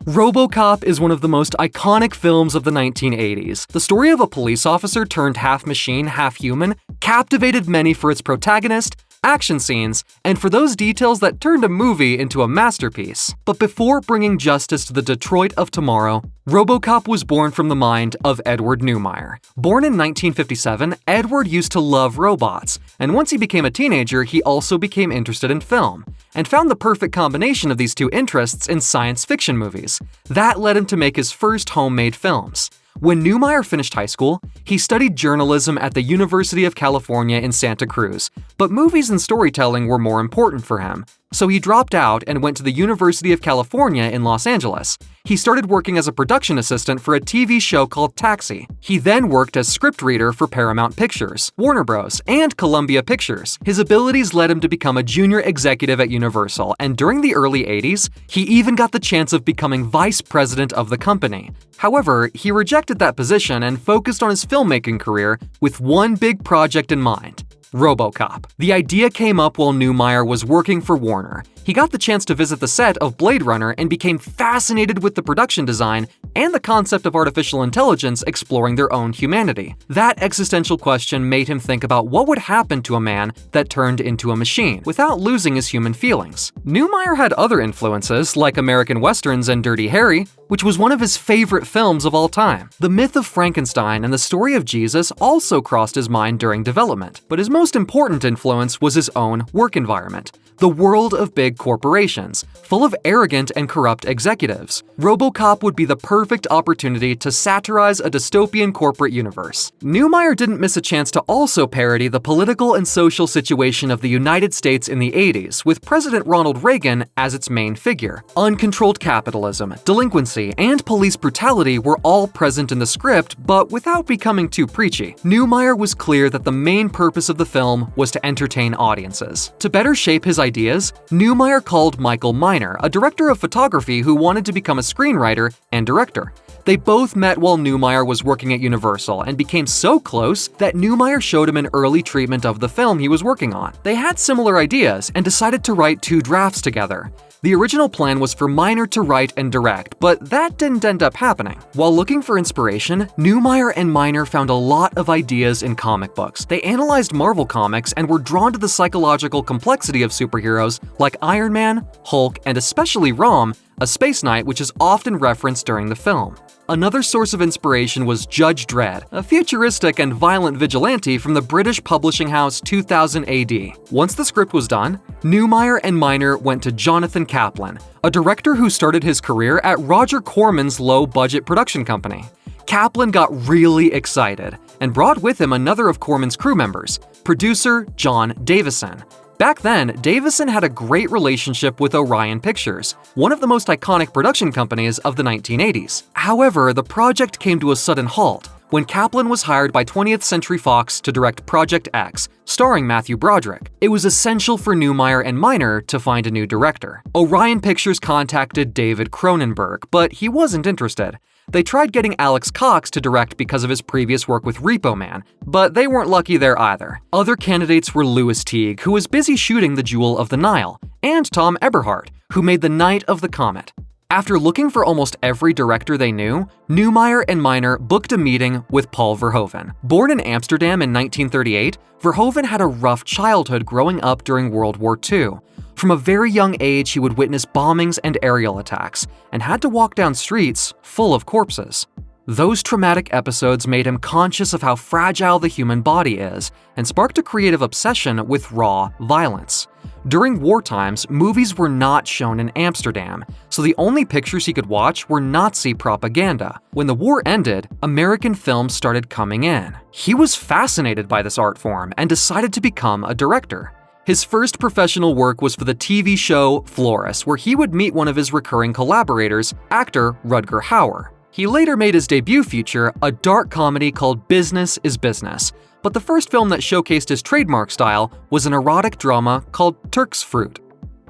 RoboCop is one of the most iconic films of the 1980s. The story of a police officer turned half-machine, half-human captivated many for its protagonist, action scenes, and for those details that turned a movie into a masterpiece. But before bringing justice to the Detroit of tomorrow, RoboCop was born from the mind of Edward Neumeier. Born in 1957, Edward used to love robots, and once he became a teenager, he also became interested in film, and found the perfect combination of these two interests in science fiction movies. That led him to make his first homemade films. When Neumeier finished high school, he studied journalism at the University of California in Santa Cruz, but movies and storytelling were more important for him. So he dropped out and went to the University of California in Los Angeles. He started working as a production assistant for a TV show called Taxi. He then worked as scriptreader for Paramount Pictures, Warner Bros., and Columbia Pictures. His abilities led him to become a junior executive at Universal, and during the early 80s, he even got the chance of becoming vice president of the company. However, he rejected that position and focused on his filmmaking career with one big project in mind: RoboCop. The idea came up while Neumeier was working for Warner. He got the chance to visit the set of Blade Runner and became fascinated with the production design and the concept of artificial intelligence exploring their own humanity. That existential question made him think about what would happen to a man that turned into a machine without losing his human feelings. Neumeier had other influences, like American westerns and Dirty Harry, which was one of his favorite films of all time. The myth of Frankenstein and the story of Jesus also crossed his mind during development, but his most important influence was his own work environment. The world of big corporations, full of arrogant and corrupt executives. RoboCop would be the perfect opportunity to satirize a dystopian corporate universe. Neumeier didn't miss a chance to also parody the political and social situation of the United States in the 80s, with President Ronald Reagan as its main figure. Uncontrolled capitalism, delinquency, and police brutality were all present in the script, but without becoming too preachy. Neumeier was clear that the main purpose of the film was to entertain audiences. To better shape his ideas, Neumeier called Michael Miner, a director of photography who wanted to become a screenwriter and director. They both met while Neumeier was working at Universal and became so close that Neumeier showed him an early treatment of the film he was working on. They had similar ideas and decided to write 2 drafts together. The original plan was for Miner to write and direct, but that didn't end up happening. While looking for inspiration, Neumeier and Miner found a lot of ideas in comic books. They analyzed Marvel comics and were drawn to the psychological complexity of superheroes like Iron Man, Hulk, and especially Rom, a space knight which is often referenced during the film. Another source of inspiration was Judge Dredd, a futuristic and violent vigilante from the British publishing house 2000 AD. Once the script was done, Neumeier and Miner went to Jonathan Kaplan, a director who started his career at Roger Corman's low-budget production company. Kaplan got really excited and brought with him another of Corman's crew members, producer John Davison. Back then, Davison had a great relationship with Orion Pictures, one of the most iconic production companies of the 1980s. However, the project came to a sudden halt when Kaplan was hired by 20th Century Fox to direct Project X, starring Matthew Broderick. It was essential for Neumeier and Miner to find a new director. Orion Pictures contacted David Cronenberg, but he wasn't interested. They tried getting Alex Cox to direct because of his previous work with Repo Man, but they weren't lucky there either. Other candidates were Louis Teague, who was busy shooting The Jewel of the Nile, and Tom Eberhardt, who made The Night of the Comet. After looking for almost every director they knew, Neumeier and Miner booked a meeting with Paul Verhoeven. Born in Amsterdam in 1938, Verhoeven had a rough childhood growing up during World War II. From a very young age, he would witness bombings and aerial attacks, and had to walk down streets full of corpses. Those traumatic episodes made him conscious of how fragile the human body is, and sparked a creative obsession with raw violence. During war times, movies were not shown in Amsterdam, so the only pictures he could watch were Nazi propaganda. When the war ended, American films started coming in. He was fascinated by this art form and decided to become a director. His first professional work was for the TV show Florus, where he would meet one of his recurring collaborators, actor Rutger Hauer. He later made his debut feature, a dark comedy called Business is Business, but the first film that showcased his trademark style was an erotic drama called Turk's Fruit.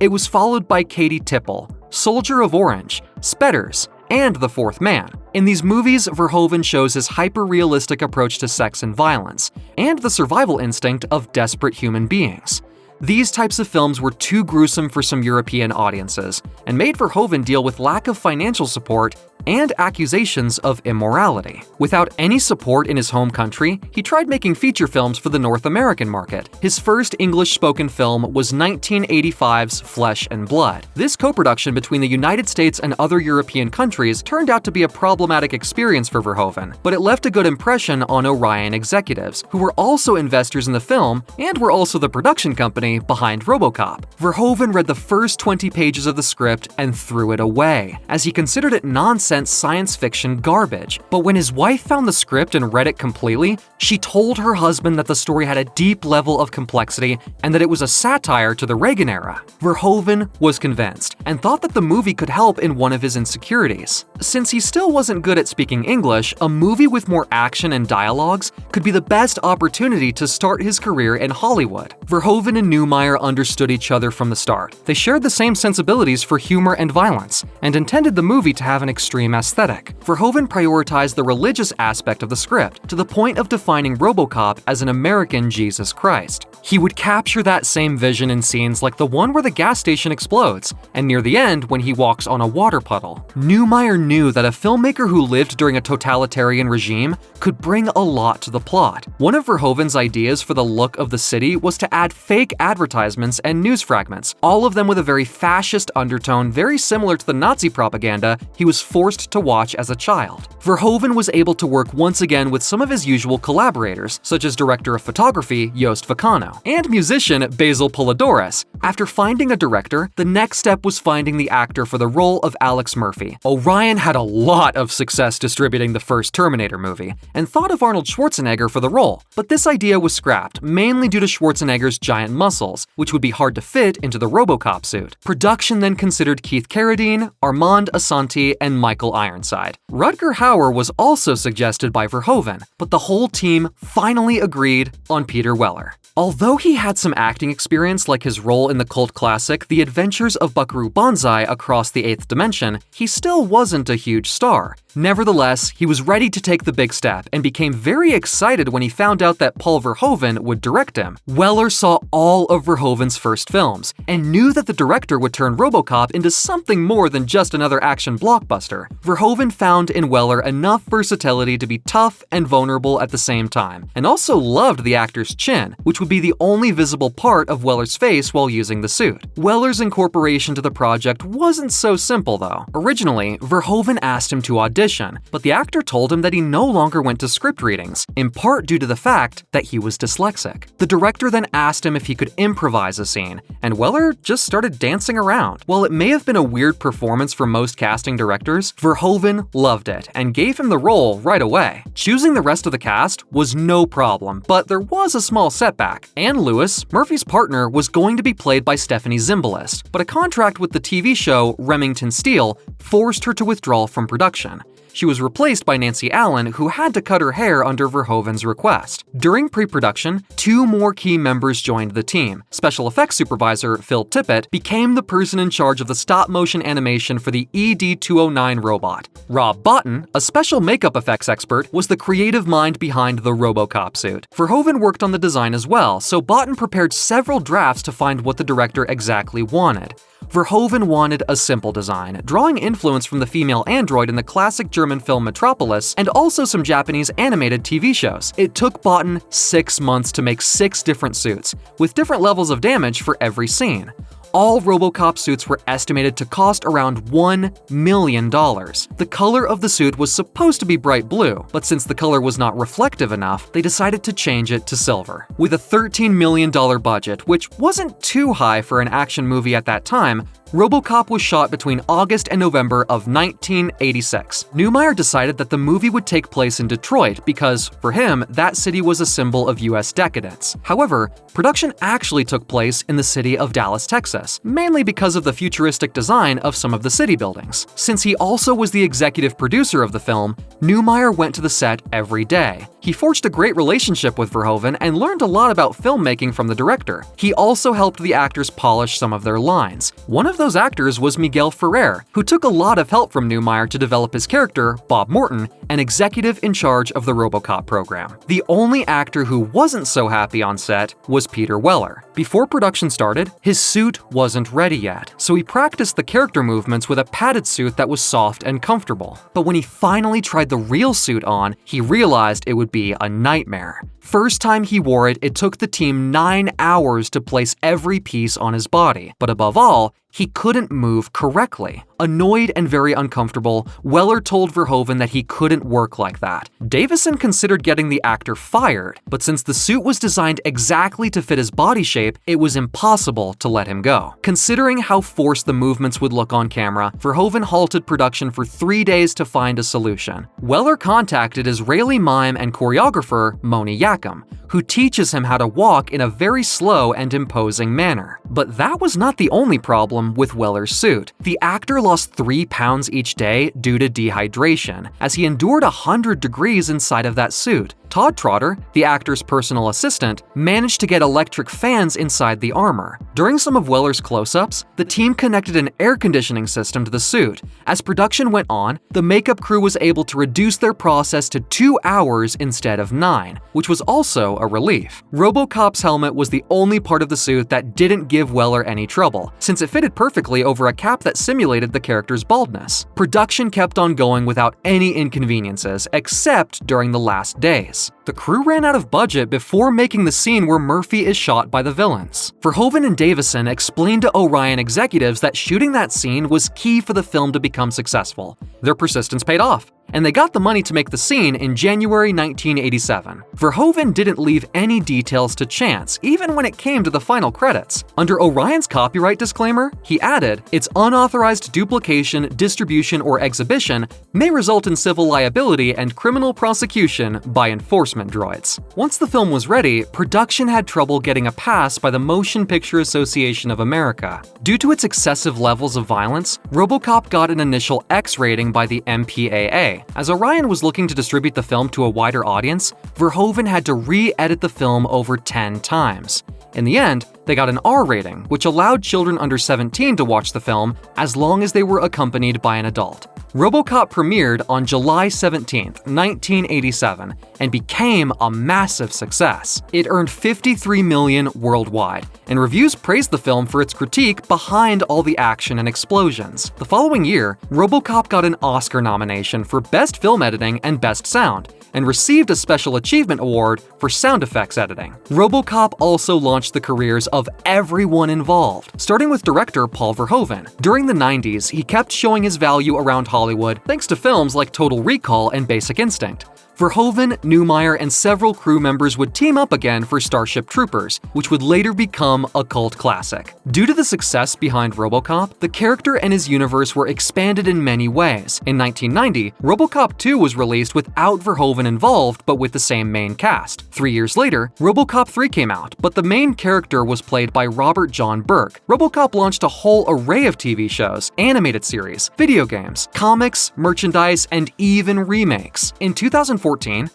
It was followed by Katie Tipple, Soldier of Orange, Spedders, and The Fourth Man. In these movies, Verhoeven shows his hyper-realistic approach to sex and violence, and the survival instinct of desperate human beings. These types of films were too gruesome for some European audiences, and made Verhoeven deal with lack of financial support and accusations of immorality. Without any support in his home country, he tried making feature films for the North American market. His first English-spoken film was 1985's Flesh and Blood. This co-production between the United States and other European countries turned out to be a problematic experience for Verhoeven, but it left a good impression on Orion executives, who were also investors in the film and were also the production company behind RoboCop. Verhoeven read the first 20 pages of the script and threw it away, as he considered it nonsense science fiction garbage. But when his wife found the script and read it completely, she told her husband that the story had a deep level of complexity and that it was a satire to the Reagan era. Verhoeven was convinced and thought that the movie could help in one of his insecurities. Since he still wasn't good at speaking English, a movie with more action and dialogues could be the best opportunity to start his career in Hollywood. Verhoeven and Neumeier understood each other from the start. They shared the same sensibilities for humor and violence, and intended the movie to have an extreme aesthetic. Verhoeven prioritized the religious aspect of the script, to the point of defining RoboCop as an American Jesus Christ. He would capture that same vision in scenes like the one where the gas station explodes, and near the end when he walks on a water puddle. Neumeier knew that a filmmaker who lived during a totalitarian regime could bring a lot to the plot. One of Verhoeven's ideas for the look of the city was to add fake advertisements and news fragments, all of them with a very fascist undertone very similar to the Nazi propaganda he was forced to watch as a child. Verhoeven was able to work once again with some of his usual collaborators, such as director of photography Jost Vacano and musician Basil Polidoris. After finding a director, the next step was finding the actor for the role of Alex Murphy. Orion had a lot of success distributing the first Terminator movie, and thought of Arnold Schwarzenegger for the role, but this idea was scrapped, mainly due to Schwarzenegger's giant muscles, which would be hard to fit into the RoboCop suit. Production then considered Keith Carradine, Armand Assante, and Michael Ironside. Rutger Hauer was also suggested by Verhoeven, but the whole team finally agreed on Peter Weller. Although he had some acting experience like his role in the cult classic The Adventures of Buckaroo Banzai Across the Eighth Dimension, he still wasn't a huge star. Nevertheless, he was ready to take the big step and became very excited when he found out that Paul Verhoeven would direct him. Weller saw all of Verhoeven's first films and knew that the director would turn RoboCop into something more than just another action blockbuster. Verhoeven found in Weller enough versatility to be tough and vulnerable at the same time, and also loved the actor's chin, which would be the only visible part of Weller's face while using the suit. Weller's incorporation to the project wasn't so simple though. Originally, Verhoeven asked him to audition, but the actor told him that he no longer went to script readings, in part due to the fact that he was dyslexic. The director then asked him if he could improvise a scene, and Weller just started dancing around. While it may have been a weird performance for most casting directors, Verhoeven loved it and gave him the role right away. Choosing the rest of the cast was no problem, but there was a small setback. Anne Lewis, Murphy's partner, was going to be played by Stephanie Zimbalist, but a contract with the TV show Remington Steele forced her to withdraw from production. She was replaced by Nancy Allen, who had to cut her hair under Verhoeven's request. During pre-production, 2 more key members joined the team. Special effects supervisor Phil Tippett became the person in charge of the stop-motion animation for the ED-209 robot. Rob Bottin, a special makeup effects expert, was the creative mind behind the RoboCop suit. Verhoeven worked on the design as well, so Bottin prepared several drafts to find what the director exactly wanted. Verhoeven wanted a simple design, drawing influence from the female android in the classic German film Metropolis and also some Japanese animated TV shows. It took Bottin 6 months to make 6 different suits, with different levels of damage for every scene. All RoboCop suits were estimated to cost around $1 million. The color of the suit was supposed to be bright blue, but since the color was not reflective enough, they decided to change it to silver. With a $13 million budget, which wasn't too high for an action movie at that time, RoboCop was shot between August and November of 1986. Neumeier decided that the movie would take place in Detroit because, for him, that city was a symbol of US decadence. However, production actually took place in the city of Dallas, Texas, mainly because of the futuristic design of some of the city buildings. Since he also was the executive producer of the film, Neumeier went to the set every day. He forged a great relationship with Verhoeven and learned a lot about filmmaking from the director. He also helped the actors polish some of their lines. One of those actors was Miguel Ferrer, who took a lot of help from Neumeier to develop his character, Bob Morton, an executive in charge of the RoboCop program. The only actor who wasn't so happy on set was Peter Weller. Before production started, his suit wasn't ready yet, so he practiced the character movements with a padded suit that was soft and comfortable. But when he finally tried the real suit on, he realized it would be a nightmare. First time he wore it, it took the team 9 hours to place every piece on his body. But above all, he couldn't move correctly. Annoyed and very uncomfortable, Weller told Verhoeven that he couldn't work like that. Davison considered getting the actor fired, but since the suit was designed exactly to fit his body shape, it was impossible to let him go. Considering how forced the movements would look on camera, Verhoeven halted production for 3 days to find a solution. Weller contacted Israeli mime and choreographer Moni Yakum, who teaches him how to walk in a very slow and imposing manner. But that was not the only problem with Weller's suit. The actor lost 3 pounds each day due to dehydration, as he endured 100 degrees inside of that suit. Todd Trotter, the actor's personal assistant, managed to get electric fans inside the armor. During some of Weller's close-ups, the team connected an air conditioning system to the suit. As production went on, the makeup crew was able to reduce their process to 2 hours instead of 9, which was also a relief. RoboCop's helmet was the only part of the suit that didn't give Weller any trouble, since it fitted perfectly over a cap that simulated the character's baldness. Production kept on going without any inconveniences, except during the last days. The crew ran out of budget before making the scene where Murphy is shot by the villains. Verhoeven and Davison explained to Orion executives that shooting that scene was key for the film to become successful. Their persistence paid off, and they got the money to make the scene in January 1987. Verhoeven didn't leave any details to chance, even when it came to the final credits. Under Orion's copyright disclaimer, he added, "Its unauthorized duplication, distribution, or exhibition may result in civil liability and criminal prosecution by enforcement droids." Once the film was ready, production had trouble getting a pass by the Motion Picture Association of America. Due to its excessive levels of violence, RoboCop got an initial X rating by the MPAA. As Orion was looking to distribute the film to a wider audience, Verhoeven had to re-edit the film over 10 times. In the end, they got an R rating, which allowed children under 17 to watch the film as long as they were accompanied by an adult. RoboCop premiered on July 17, 1987, and became a massive success. It earned $53 million worldwide, and reviews praised the film for its critique behind all the action and explosions. The following year, RoboCop got an Oscar nomination for Best Film Editing and Best Sound, and received a Special Achievement Award for sound effects editing. RoboCop also launched the careers of everyone involved, starting with director Paul Verhoeven. During the 90s, he kept showing his value around Hollywood thanks to films like Total Recall and Basic Instinct. Verhoeven, Neumeier, and several crew members would team up again for Starship Troopers, which would later become a cult classic. Due to the success behind RoboCop, the character and his universe were expanded in many ways. In 1990, RoboCop 2 was released without Verhoeven involved, but with the same main cast. 3 years later, RoboCop 3 came out, but the main character was played by Robert John Burke. RoboCop launched a whole array of TV shows, animated series, video games, comics, merchandise, and even remakes. In 2014,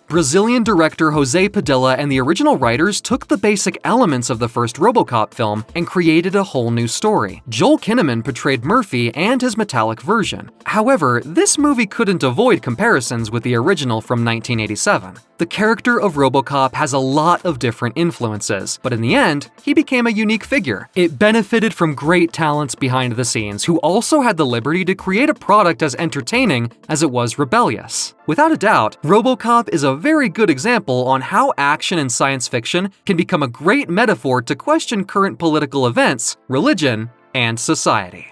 Brazilian director Jose Padilha and the original writers took the basic elements of the first RoboCop film and created a whole new story. Joel Kinnaman portrayed Murphy and his metallic version. However, this movie couldn't avoid comparisons with the original from 1987. The character of RoboCop has a lot of different influences, but in the end, he became a unique figure. It benefited from great talents behind the scenes who also had the liberty to create a product as entertaining as it was rebellious. Without a doubt, RoboCop is a very good example on how action and science fiction can become a great metaphor to question current political events, religion, and society.